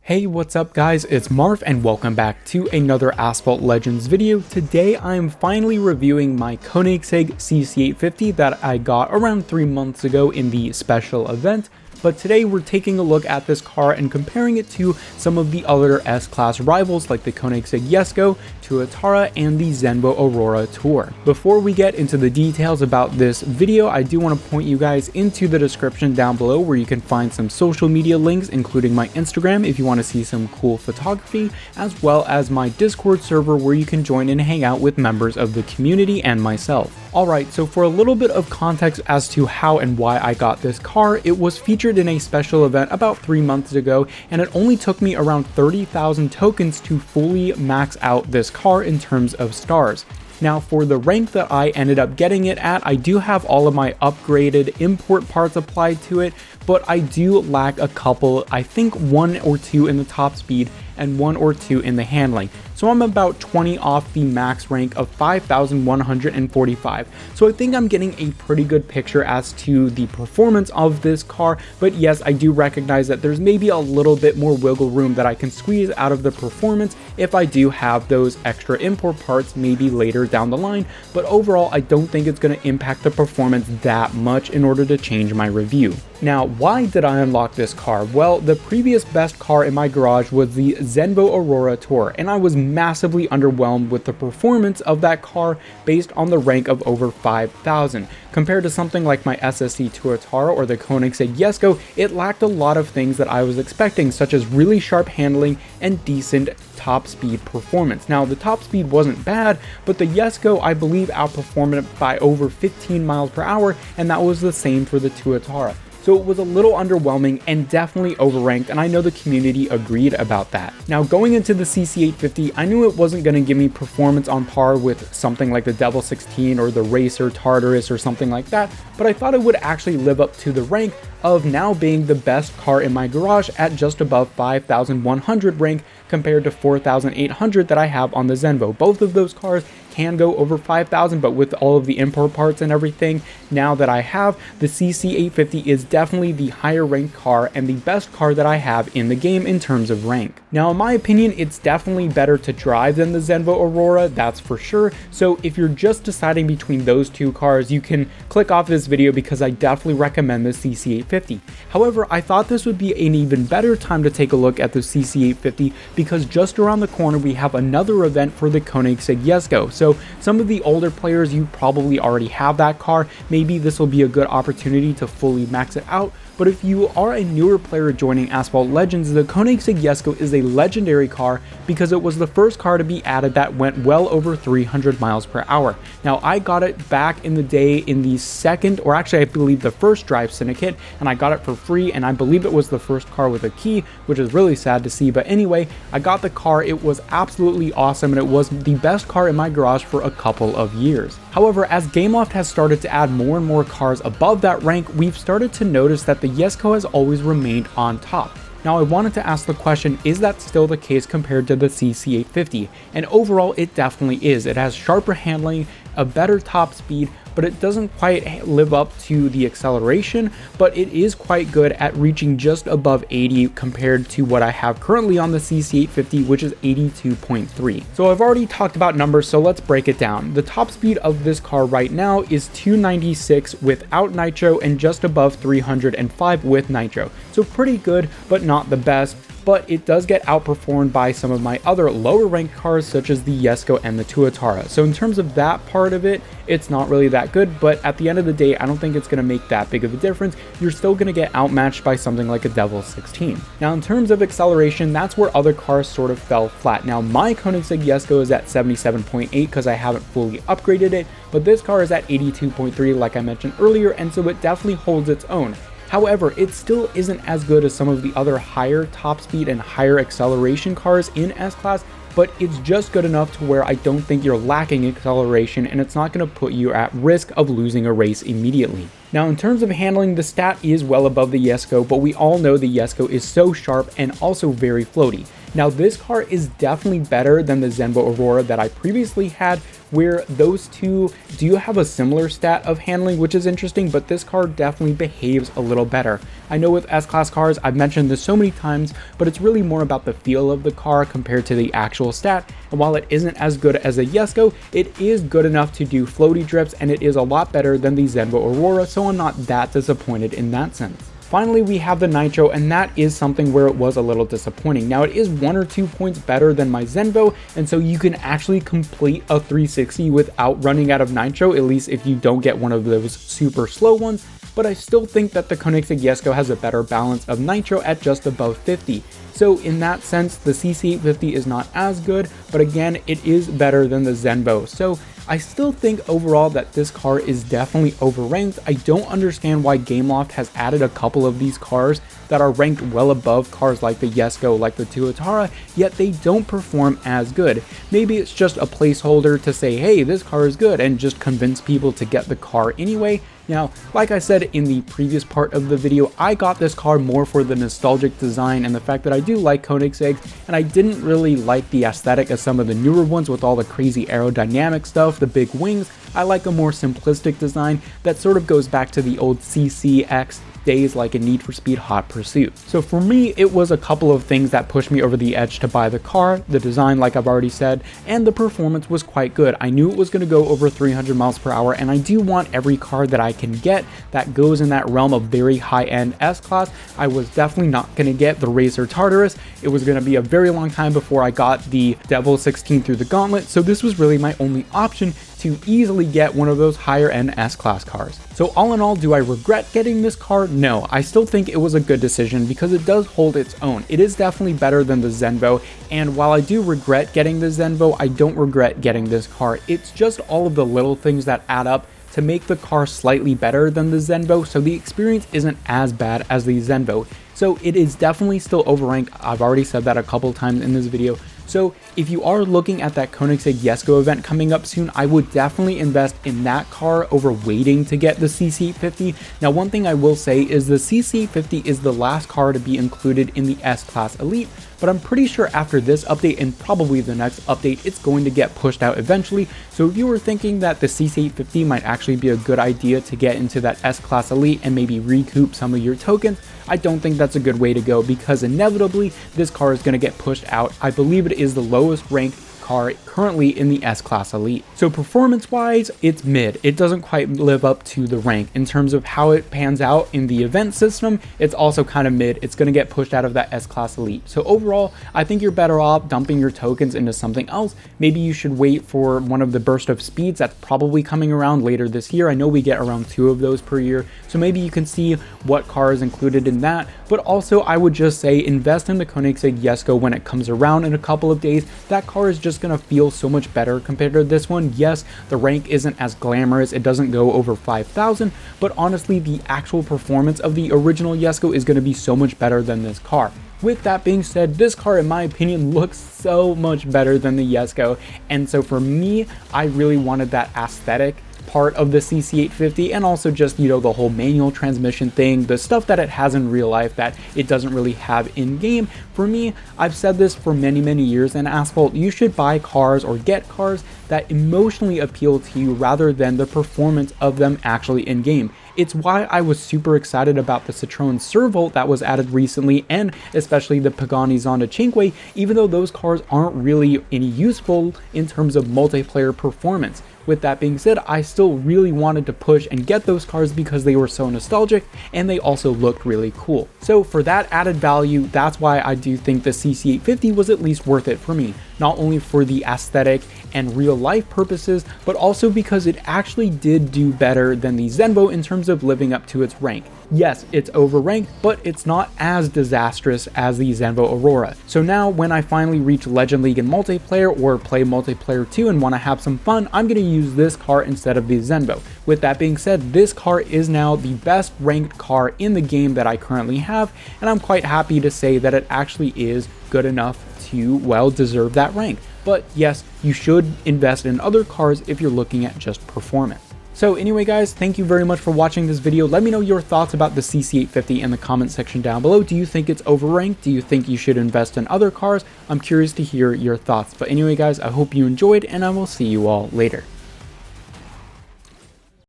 Hey, what's up guys, it's Marv and welcome back to another Asphalt Legends video. Today I am finally reviewing my Koenigsegg CC850 that I got around 3 months ago in the special event. But today we're taking a look at this car and comparing it to some of the other S-Class rivals like the Koenigsegg Jesko, Tuatara, and the Zenvo Aurora Tour. Before we get into the details about this video, I do want to point you guys into the description down below where you can find some social media links, including my Instagram if you want to see some cool photography, as well as my Discord server where you can join and hang out with members of the community and myself. Alright, so for a little bit of context as to how and why I got this car, it was featured in a special event about 3 months ago, and it only took me around 30,000 tokens to fully max out this car in terms of stars. Now for the rank that I ended up getting it at, I do have all of my upgraded import parts applied to it, but I do lack a couple, I think 1 or 2 in the top speed and 1 or 2 in the handling. So I'm about 20 off the max rank of 5,145. So I think I'm getting a pretty good picture as to the performance of this car, but yes, I do recognize that there's maybe a little bit more wiggle room that I can squeeze out of the performance if I do have those extra import parts maybe later down the line, but overall I don't think it's going to impact the performance that much in order to change my review. Now, why did I unlock this car? Well, the previous best car in my garage was the Zenvo Aurora Tour, and I was massively underwhelmed with the performance of that car based on the rank of over 5,000. Compared to something like my SSC Tuatara or the Koenigsegg Jesko, it lacked a lot of things that I was expecting, such as really sharp handling and decent top speed performance. Now, the top speed wasn't bad, but the Jesko I believe outperformed it by over 15 miles per hour, and that was the same for the Tuatara. So it was a little underwhelming and definitely overranked, and I know the community agreed about that. Now going into the CC850, I knew it wasn't going to give me performance on par with something like the Devil 16 or the Racer Tartarus or something like that, but I thought it would actually live up to the rank of now being the best car in my garage at just above 5,100 rank compared to 4,800 that I have on the Zenvo. Both of those cars can go over 5,000, but with all of the import parts and everything now that I have, the CC850 is definitely the higher ranked car and the best car that I have in the game in terms of rank. Now in my opinion, it's definitely better to drive than the Zenvo Aurora, that's for sure. So if you're just deciding between those two cars, you can click off this video because I definitely recommend the CC850. However, I thought this would be an even better time to take a look at the CC850 because just around the corner we have another event for the Koenigsegg Jesko. So some of the older players, you probably already have that car. Maybe this will be a good opportunity to fully max it out. But if you are a newer player joining Asphalt Legends, the Koenigsegg Jesko is a legendary car because it was the first car to be added that went well over 300 miles per hour. Now I got it back in the day in the second, or actually I believe the first Drive Syndicate, and I got it for free, and I believe it was the first car with a key, which is really sad to see. But anyway, I got the car, it was absolutely awesome, and it was the best car in my garage for a couple of years. However, as Gameloft has started to add more and more cars above that rank, we've started to notice that the Jesko has always remained on top. Now I wanted to ask the question, is that still the case compared to the CC850? And overall it definitely is. It has sharper handling, a better top speed, but it doesn't quite live up to the acceleration, but it is quite good at reaching just above 80 compared to what I have currently on the CC850, which is 82.3. So I've already talked about numbers, so let's break it down. The top speed of this car right now is 296 without Nitro and just above 305 with Nitro. So pretty good, but not the best. But it does get outperformed by some of my other lower ranked cars such as the Jesko and the Tuatara. So in terms of that part of it, it's not really that good, but at the end of the day, I don't think it's going to make that big of a difference. You're still going to get outmatched by something like a Devil 16. Now in terms of acceleration, that's where other cars sort of fell flat. Now my Koenigsegg Jesko is at 77.8 because I haven't fully upgraded it, but this car is at 82.3 like I mentioned earlier, and so it definitely holds its own. However, it still isn't as good as some of the other higher top speed and higher acceleration cars in S-Class, but it's just good enough to where I don't think you're lacking acceleration and it's not going to put you at risk of losing a race immediately. Now in terms of handling, the stat is well above the Jesko, but we all know the Jesko is so sharp and also very floaty. Now this car is definitely better than the Zenvo Aurora that I previously had, where those two do have a similar stat of handling, which is interesting, but this car definitely behaves a little better. I know with S-Class cars, I've mentioned this so many times, but it's really more about the feel of the car compared to the actual stat, and while it isn't as good as a Jesko, it is good enough to do floaty drifts, and it is a lot better than the Zenvo Aurora, so I'm not that disappointed in that sense. Finally, we have the Nitro, and that is something where it was a little disappointing. Now, it is 1 or 2 points better than my Zenvo, and so you can actually complete a 360 without running out of Nitro, at least if you don't get one of those super slow ones, but I still think that the Koenigsegg Jesko has a better balance of Nitro at just above 50. So in that sense, the CC850 is not as good, but again, it is better than the Zenvo. So I still think overall that this car is definitely overranked. I don't understand why Gameloft has added a couple of these cars that are ranked well above cars like the Jesko, like the Tuatara, yet they don't perform as good. Maybe it's just a placeholder to say, hey, this car is good, and just convince people to get the car anyway. Now, like I said in the previous part of the video, I got this car more for the nostalgic design and the fact that I do like Koenigsegg, and I didn't really like the aesthetic of some of the newer ones with all the crazy aerodynamic stuff, the big wings. I like a more simplistic design that sort of goes back to the old CCX days, like a Need for Speed Hot Pursuit. So for me, it was a couple of things that pushed me over the edge to buy the car. The design, like I've already said, and the performance was quite good. I knew it was going to go over 300 miles per hour, and I do want every car that I can get that goes in that realm of very high-end S-Class. I was definitely not going to get the Racer Tartarus. It was going to be a very long time before I got the Devil 16 through the Gauntlet, so this was really my only option to easily get one of those higher end S-Class cars. So all in all, do I regret getting this car? No, I still think it was a good decision because it does hold its own. It is definitely better than the Zenvo, and while I do regret getting the Zenvo, I don't regret getting this car. It's just all of the little things that add up to make the car slightly better than the Zenvo, so the experience isn't as bad as the Zenvo. So it is definitely still overranked. I've already said that a couple times in this video. So if you are looking at that Koenigsegg Jesko event coming up soon, I would definitely invest in that car over waiting to get the CC850. Now, one thing I will say is the CC850 is the last car to be included in the S-Class Elite, but I'm pretty sure after this update and probably the next update, it's going to get pushed out eventually. So if you were thinking that the CC850 might actually be a good idea to get into that S-Class Elite and maybe recoup some of your tokens, I don't think that's a good way to go because inevitably this car is going to get pushed out. I believe it is the lowest ranked car currently in the S-Class Elite. So performance wise, it's mid. It doesn't quite live up to the rank. In terms of how it pans out in the event system, it's also kind of mid. It's going to get pushed out of that S-Class Elite. So overall, I think you're better off dumping your tokens into something else. Maybe you should wait for one of the Burst of Speeds that's probably coming around later this year. I know we get around 2 of those per year, so maybe you can see what car is included in that. But also, I would just say invest in the Koenigsegg Jesko when it comes around in a couple of days. That car is just going to feel so much better compared to this one. Yes, the rank isn't as glamorous, it doesn't go over 5,000, but honestly, the actual performance of the original Jesko is going to be so much better than this car. With that being said, this car, in my opinion, looks so much better than the Jesko, and so for me, I really wanted that aesthetic part of the CC850, and also just, you know, the whole manual transmission thing, the stuff that it has in real life that it doesn't really have in game. For me, I've said this for many years in Asphalt, you should buy cars or get cars that emotionally appeal to you rather than the performance of them actually in game. It's why I was super excited about the Citroen Servolt that was added recently, and especially the Pagani Zonda Cinque, even though those cars aren't really any useful in terms of multiplayer performance. With that being said, I still really wanted to push and get those cars because they were so nostalgic and they also looked really cool. So for that added value, that's why I do think the CC850 was at least worth it for me. Not only for the aesthetic and real life purposes, but also because it actually did do better than the Zenvo in terms of living up to its rank. Yes, it's overranked, but it's not as disastrous as the Zenvo Aurora. So now when I finally reach Legend League in multiplayer or play multiplayer 2 and want to have some fun, I'm going to use this car instead of the Zenvo. With that being said, this car is now the best ranked car in the game that I currently have, and I'm quite happy to say that it actually is good enough to, well, deserve that rank. But yes, you should invest in other cars if you're looking at just performance. So anyway guys, thank you very much for watching this video. Let me know your thoughts about the CC850 in the comment section down below. Do you think it's overranked? Do you think you should invest in other cars? I'm curious to hear your thoughts. But anyway guys, I hope you enjoyed and I will see you all later.